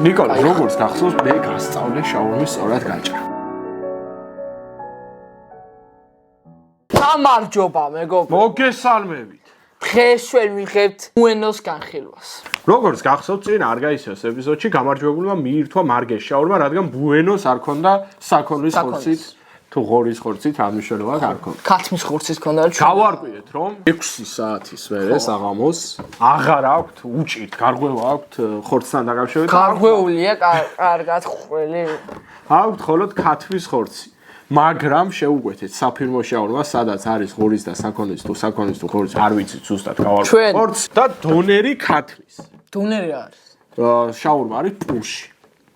ნიკოლე, როგორც გახსოვს, მე გასწავლე შაურმის სწორად გაჭრა. გამარჯობა, მეგობრო. მოგესალმებით. დღეს ჩვენ ვიღებთ ბუენოს განხილვას. როგორც გახსოვთ, წინ არ გაისვეს ეპიზოდში გამარჯვებულმა მიირთვა მარგეს შაურმა, რადგან ბუენოს არ ქონდა საქონლის ხორცით თუ ღორის ხორცით რა მნიშვნელობა არ ქონდა. ქათმის ხორცით ქონდა ჩვენ. გავარკვიეთ, რომ 6 საათის მერე საღამოს აღარ აქვთ უჭირთ, გარღვევა აქვთ ხორცთან დაკავშირებით. გარღვეულია კარგად ხველი. აქვთ მხოლოდ ქათმის ხორცი. მაგრამ შეუკვეთეთ საფირმო შაურმა, სადაც არის ღორის და საქონლის თუ ღორის არ ვიცით ზუსტად გავარკვიეთ. ხორცი და დონერი ქათმის. დონერი არის. შაურმა არის პურში.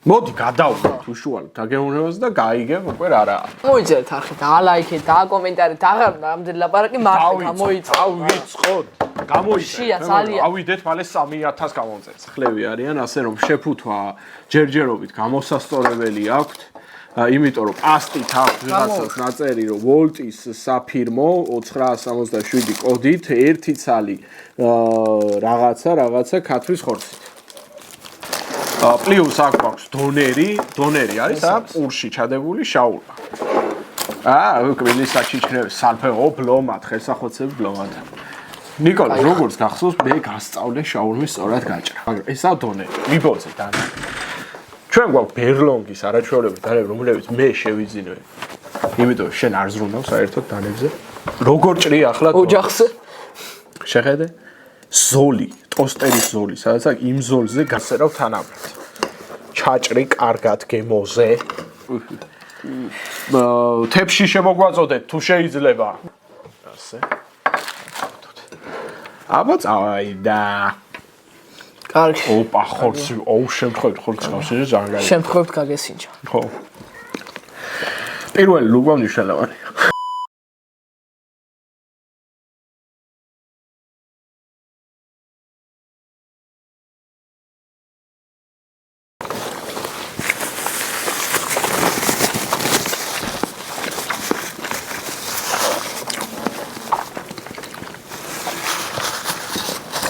მოდი გადავხოთ უშუალოდ დაგეუნებას და გაიგებ უკვე რა რა. მოიწერეთ არხი და ალაიქეთ და კომენტარით აღარ რამდენი ლაპარაკი მარტო გამოიწვა. ავიწყოთ. გამოიწვა. ძალიან. ავიდეთ მალე 3000 გამომწერს. ხლევი არიან, ასე რომ შეფუთვა ჯერჯერობით გამოსასწორებელი აქვთ. იმიტომ რომ პასტით აქვს ვიღაცას ნაწერი რომ ვოლტის საფირმო 967 კოდით ერთი ცალი რაღაცა ქათმის ხორცით. პლუს აქვს დონერი არის და პურში ჩადებული შაურმა. კვილის საჩიჩქნები სალფეო ბლომად, ხელსახოცები ბლომად. ნიკოლე, როგორც გახსოვს, მე გასწავლე შაურმის სწორად გაჭრა. მაგრამ ესა დონერი. მიბოძე და ჩვენ გვაქვს ბერლონგის არაჩვეულებრივი დანები, რომლებიც მე შევიძინე. იმიტომ შენ არ ზრუნავ საერთოდ დანებზე. როგორ ჭრი ახლა ოჯახზე? შეხედე? ზოლი, ტოსტერის ზოლი, სადაც იმ ზოლზე გასერავ თანაბრად. ჩაჭრი კარგად გემოზე. თებში შემოგვაწოდეთ თუ შეიძლება. ასე. აბა წავიდა. კარგი. ოპა, ხორცი, შემთხვევით ხორცი გავს, ეს ძალიან გაიგე. შემთხვევით გაგესინჯა. ხო. პირველი ლუგვა მნიშვნელოვანია.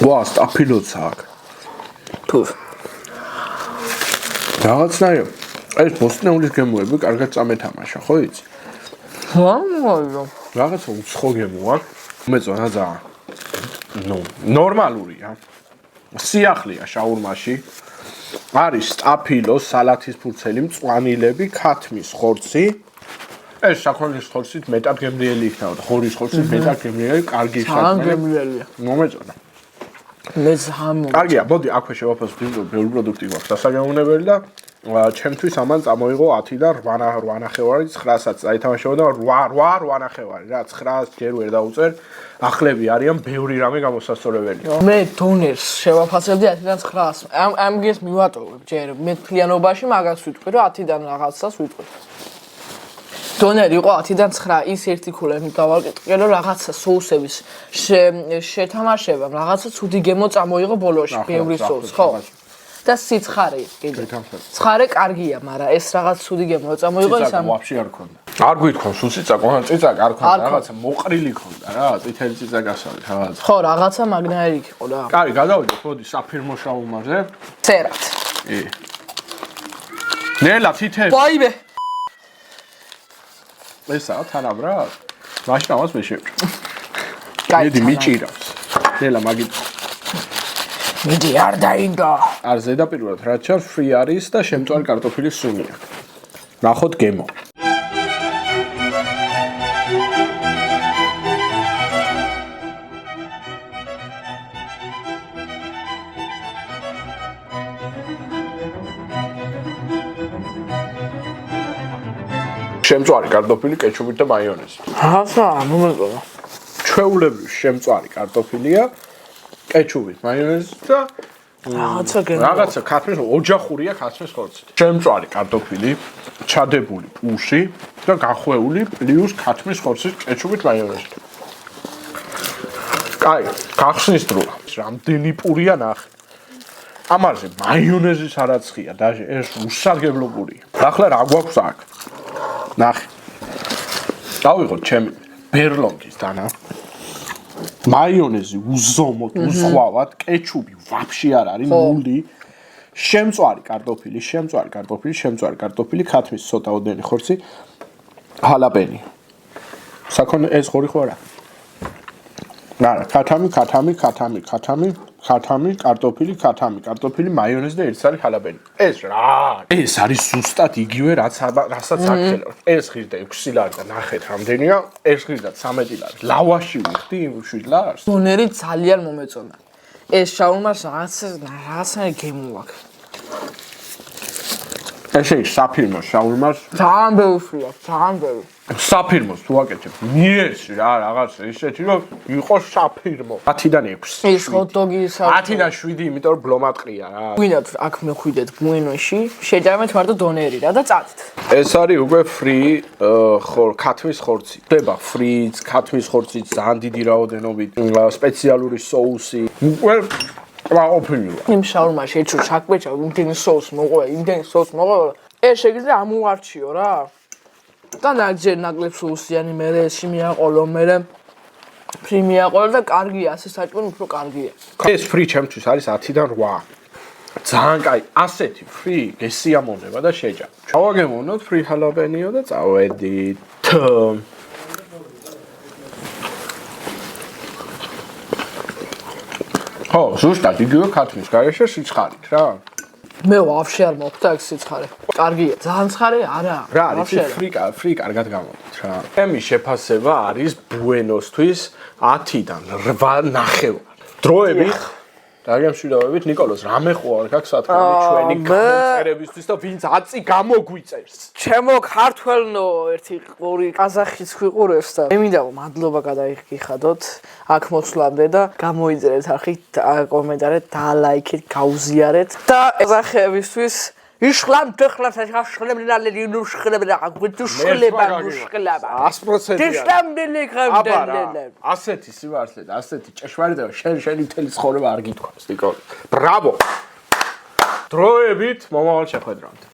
ვა, სტაფილოც აქვს. თუ რაღაცნაირად ეს ბოსტნეულის გემოები კარგად წამეთამაშა, ხო იცი? ხო, რაღაცა უცხო გემო აქვს. მეწონა ძალიან. ნორმალურია. სიახლეა შაურმაში. არის სტაფილო, სალათის ფურცელი, მწვანილები, ქათმის ხორცი. ეს საქონლის ხორცით მეტად გემრიელი იქნება, ღორის ხორცით მეტად გემრიელი, კარგი ძალიან გემრიელია. მომეწონა. მე ძალიან. კარგია, მოდი აქვე შევაფასოთ, ბევრი პროდუქტი გვაქვს დასაგემოვნებელი და ჩემთვის ამან წამოიღო 10-დან 8 ნახევარი, 9-საც აითამაშებო და 8 ნახევარი, რა 9-ს ჯერ ვერ დაუწერ. ახლები არიან ბევრი რამე გამოსასწორებელი. მე დონერს შევაფასებდი 10-დან 9-ს. ამგეს მივატოვებ ჯერ მე თლიანობაში მაგას ვიტყვი რომ 10-დან რაღაცას ვიტყვი. დონერი იყო 10-დან 9, ის ერთი ქულები დავაკეთე რომ რაღაცა соусების შეთამაშებამ რაღაცა ცუდი გემო წამოიღო ბოლოში, ბევრი соус, ხო? და სიცხარე კიდე. ცხარე კარგია, მაგრამ ეს რაღაც ცუდი გემო წამოიღო ის ამ. ვაფშე არ ქონდა. არ გვითხოვ სუციცაკ, ციცაკ არ ქონდა, რაღაცა მოყრილი ქონდა რა, წითელი ციცაკ ასავით რაღაცა. ხო, რაღაცა მაგნაირი იყო რა. კარი, გადავიდეთ, მოდი საფირმო შაურმაზე. წერათ. ნელა თითები. ვაიმე. ესაა თანაბრად? მაშინ ამას მე შევჭრ. კაი. მიდი მიჭირავს. ნელა მაგით. მიდი არ დაინგა. არ ზედაპირულად რაც ჩანს ფრი არის და შემწვარი კარტოფილის სუნი აქვს. ნახოთ გემო. შემწვარი კარტოფილი, კეჩუპით და მაიონეზით. რაღაცა მომეწონა. ჩვეულებრივი შემწვარი კარტოფილია, კეჩუპით, მაიონეზით და რაღაცა ქათმის ოჯახურია ქათმის ხორცით. შემწვარი კარტოფილი, ჩადებული პურში და გახვეული პლუს ქათმის ხორცით, კეჩუპით, მაიონეზით. კაი, გახსნის დროა. რამდენი პურია ნახე. ამაზე მაიონეზის არაცხია და ეს უსარგებლო პურია. ახლა რა გვაქვს აქ? ნახე. დავიღოთ ჩემი ბერლონგის დანა. მაიონეზი უზომოდ, უზღვავად, კეჩუპი ვაფშე არ არის, ნული. შემწვარი კარტოფილი, ქათმის ცოტაოდენი ხორცი, ჰალაპენი. საქონლე ეს ხორი ხო არა? არა, ქათამი, კარტოფილი, მაიონეზი და ერთს არის ჰალაპენი. ეს რა? ეს არის ზუსტად იგივე რასაც აქ. ეს ღირდა 6 ლარი და ნახეთ რამდენია, ეს ღირდა 13 ლარი. ლავაში ვიხდი 7 ლარს. დონერი ძალიან მომეწონა. ეს შაურმას რაღაცა გემოვაქ. ესე საფირმო შაურმას ძალიან ბევრი აქვს, ძალიან ბევრი. საფირმოს თუ აკეთებ ნიერში რა რაღაც ისეთი რომ იყოს საფირმო 10-დან 6 ეს ჰოთ-დოგი 10-დან 7 იმიტომ რომ ბლომატყრია რა გვინდათ აქ მეხვიდეთ ბუენოში შეჯამეთ მარტო დონერი რა და წადით ეს არის უკვე ფრი ქათმის ხორცი ხდება ფრიც ქათმის ხორცი ძალიან დიდი რაოდენობით სპეციალური соуსი უკვე ყოფილი იმ შაურმაში ეჩუ ჩაკვეჭა იმდენი соус მოყვა ეს შეიძლება ამუარჩიო რა და ნაჯერ ნაკლებ соусიანი მე ესში მიაყოლო მე ფრი მიაყოლო და კარგია ასე საჭმელი უფრო კარგია ეს ფრი ჩემთვის არის 10-დან 8 ძალიან კაი ასეთი ფრი გესიამოვნება და შეჯა ჩავაგემოვნოთ ფრი ჰალაპენიო და წავედით ხო ზუსტად იგივე ქათმის გარეშე სიცხარით რა მე ვაფშე არ მოხდა აქ სიცხარე. კარგია, ძალიან ცხარე არა. რა არის ფრი კარგად გამოდით რა. ემი შეფასება არის ბუენოსთვის 10-დან 8.5. დროებით დაგემშვიდობებით ნიკოლოს რამე ხო არ გაქვს სათქმელი ჩვენი გამომწერებისთვის და ვინც აწი გამოგვიწერს. ჩემო ქართველნო ერთი ორი ყაზახის ვიყურებს და მე მინდა მადლობა გადაიხადოთ აქ მოსვლამდე და გამოიწერეთ არხით კომენტარეთ და ლაიქით გაუზიარეთ და ყაზახებისთვის იშლამ დეხლა შეხლებნალები ნუშხლებნა გუთუშლება ნუშხლება 100% დიშლამბილიქამდე ასეთი სიმართლე და ასეთი ჭეშმარიტება შენი მთელი ცხოვრება არ გითხოვს ნიკოლო ბრავო დროებით მომავალ შეხვედრამდე